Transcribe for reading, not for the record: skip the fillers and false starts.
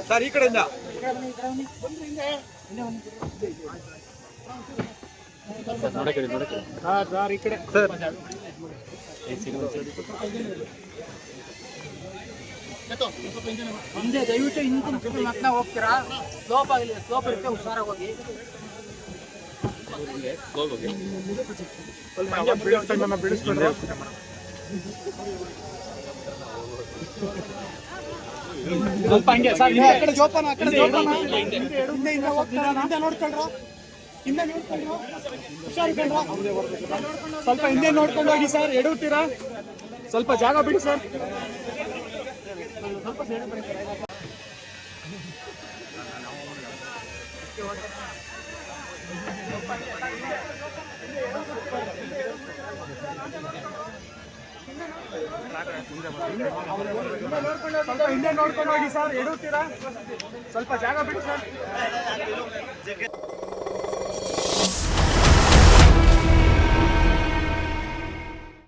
sir ಈ ಕಡೆಯಿಂದ sir ಈ ಕಡೆ ಸರ್ ಹಿಂದೆ ದಯವಿಟ್ಟು ಹಿಂದೆ ಮಕ್ಕಳ ಹೋಗ್ತೀರಾ ಸ್ಲೋಪ್ ಆಗಲಿ ಸ್ಲೋಪ್ ಇರುತ್ತೆ ಹುಷಾರಾಗಿ ಹೋಗಿ ಸ್ವಲ್ಪ ಹಂಗೆ ಸರ್ ಈ ಕಡೆ ಜೋಪಾನ ಆ ಕಡೆ ಜೋಪಾನ ಹಿಂದೆ ನೋಡ್ಕೊಳ್ರ ಹಿಂದೆ ನೋಡ್ಕೊಂಡ್ರು ಹುಷಾರಿಕೊಂಡ್ರ ಸ್ವಲ್ಪ ಹಿಂದೆ ನೋಡ್ಕೊಂಡು ಹೋಗಿ ಸರ್ ಎಡುತ್ತೀರಾ ಸ್ವಲ್ಪ ಜಾಗ ಬಿಡಿ ಸರ್ ಸ್ವಲ್ಪ ಹಿಂದೆ ನೋಡ್ಕೊಂಡು ಹೋಗಿ ಸರ್ ಎಡುತ್ತೀರಾ ಸ್ವಲ್ಪ ಜಾಗ ಬಿಡಿ ಸರ್